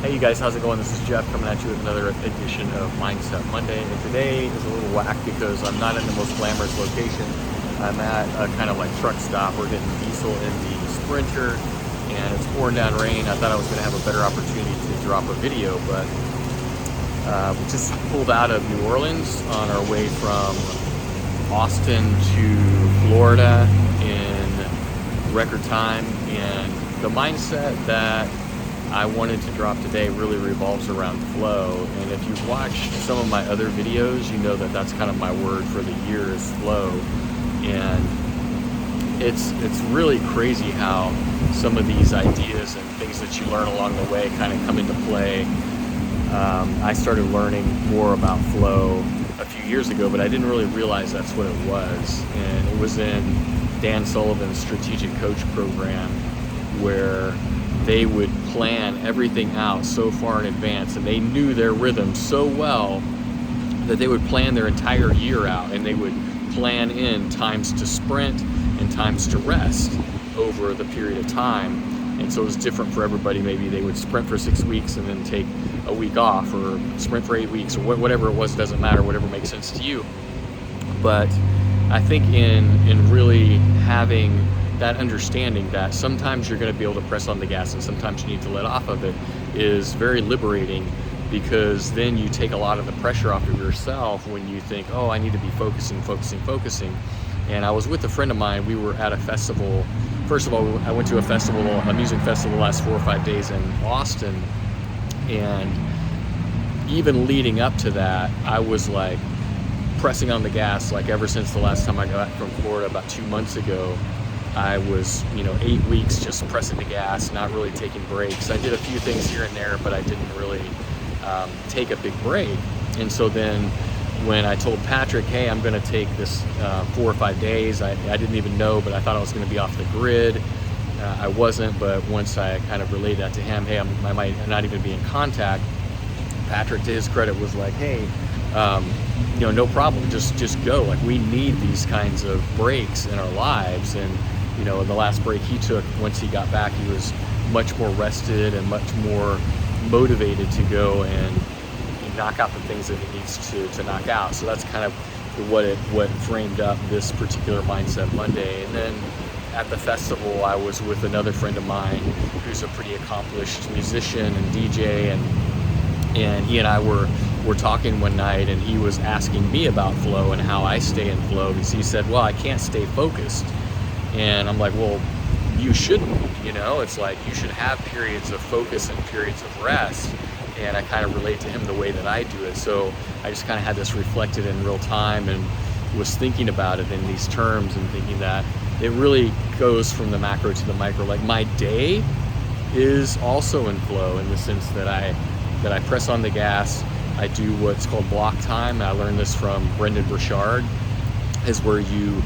Hey you guys, how's it going? This is Jeff coming at you with another edition of Mindset Monday. And today is a little whack because I'm not in the most glamorous location. I'm at a kind of like truck stop. We're getting diesel in the Sprinter and it's pouring down rain. I thought I was going to have a better opportunity to drop a video, but we just pulled out of New Orleans on our way from Austin to Florida in record time. And the mindset that I wanted to drop today really revolves around flow. And if you've watched some of my other videos, you know that that's kind of my word for the year is flow. And it's really crazy how some of these ideas and things that you learn along the way kind of come into play. I started learning more about flow a few years ago, but I didn't really realize that's what it was. And it was in Dan Sullivan's strategic coach program where they would plan everything out so far in advance, and they knew their rhythm so well that they would plan their entire year out, and they would plan in times to sprint and times to rest over the period of time. And so it was different for everybody. Maybe they would sprint for 6 weeks and then take a week off, or sprint for 8 weeks, or whatever it was. It doesn't matter, whatever makes sense to you. But I think in really having that understanding that sometimes you're going to be able to press on the gas and sometimes you need to let off of it is very liberating, because then you take a lot of the pressure off of yourself when you think, oh, I need to be focusing. And I was with a friend of mine. We were at a festival. First of all, I went to a music festival the last 4 or 5 days in Austin, and even leading up to that, I was like pressing on the gas like ever since the last time I got back from Florida about 2 months ago. I was, 8 weeks just pressing the gas, not really taking breaks. I did a few things here and there, but I didn't really take a big break. And so then when I told Patrick, hey, I'm going to take this 4 or 5 days, I didn't even know, but I thought I was going to be off the grid. I wasn't, but once I kind of relayed that to him, hey, I might not even be in contact, Patrick, to his credit, was like, hey, no problem, just go. Like, we need these kinds of breaks in our lives. And the last break he took, once he got back, he was much more rested and much more motivated to go and knock out the things that he needs to knock out. So that's kind of what framed up this particular Mindset Monday. And then at the festival, I was with another friend of mine who's a pretty accomplished musician and DJ, and he and I were talking one night, and he was asking me about flow and how I stay in flow, because he said, well, I can't stay focused. And I'm like, well, you shouldn't, it's like you should have periods of focus and periods of rest. And I kind of relate to him the way that I do it. So I just kind of had this reflected in real time and was thinking about it in these terms and thinking that it really goes from the macro to the micro. Like, my day is also in flow in the sense that I press on the gas. I do what's called block time. I learned this from Brendan Burchard, is where you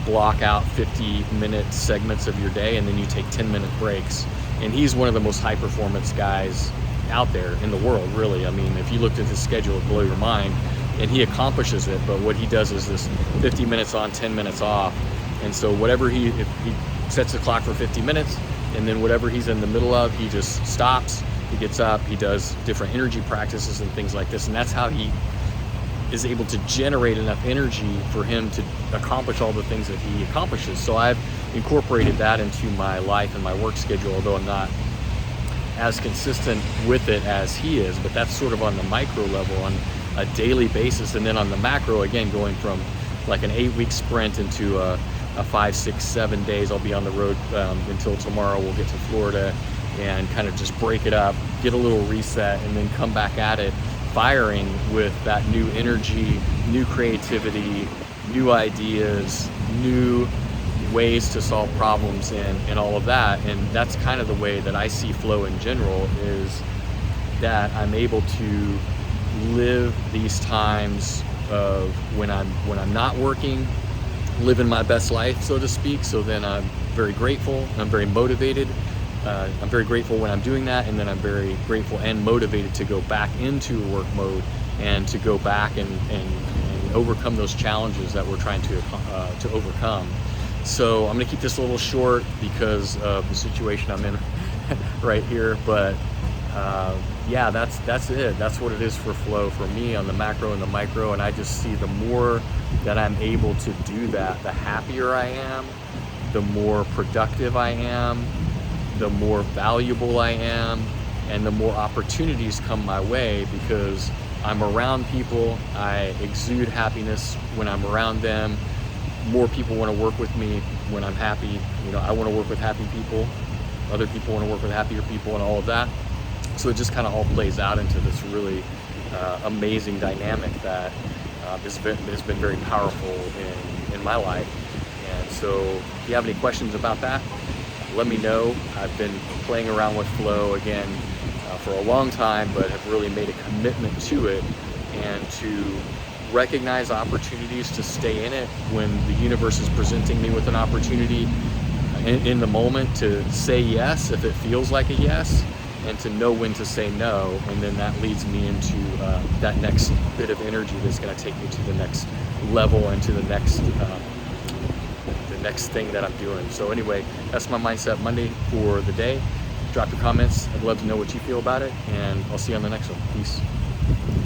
block out 50-minute segments of your day, and then you take 10-minute breaks. And he's one of the most high performance guys out there in the world, really. I mean, if you looked at his schedule, it'd blow your mind. And he accomplishes it, but what he does is this 50 minutes on, 10 minutes off. And so if he sets the clock for 50 minutes, and then whatever he's in the middle of, he just stops, he gets up, he does different energy practices and things like this. And that's how he is able to generate enough energy for him to accomplish all the things that he accomplishes. So I've incorporated that into my life and my work schedule, although I'm not as consistent with it as he is. But that's sort of on the micro level, on a daily basis. And then on the macro, again, going from like an 8-week sprint into a 5, 6, 7 days. I'll be on the road until tomorrow. We'll get to Florida and kind of just break it up, get a little reset, and then come back at it firing with that new energy, new creativity, new ideas, new ways to solve problems, and all of that. And that's kind of the way that I see flow in general, is that I'm able to live these times of when I'm not working, living my best life, so to speak. So then I'm very grateful, I'm very motivated. I'm very grateful when I'm doing that, and then I'm very grateful and motivated to go back into work mode and to go back and overcome those challenges that we're trying to overcome. So I'm gonna keep this a little short because of the situation I'm in right here, but yeah, that's it. That's what it is for flow for me on the macro and the micro. And I just see the more that I'm able to do that, the happier I am, the more productive I am, the more valuable I am, and the more opportunities come my way because I'm around people. I exude happiness when I'm around them. More people want to work with me when I'm happy. You know, I want to work with happy people. Other people want to work with happier people and all of that. So it just kind of all plays out into this really amazing dynamic that has been very powerful in my life. And so if you have any questions about that, let me know. I've been playing around with flow again for a long time, but have really made a commitment to it and to recognize opportunities to stay in it when the universe is presenting me with an opportunity in the moment, to say yes if it feels like a yes, and to know when to say no. And then that leads me into that next bit of energy that's going to take me to the next level and to the next thing that I'm doing. So anyway, that's my Mindset Monday for the day. Drop your comments. I'd love to know what you feel about it, and I'll see you on the next one. Peace.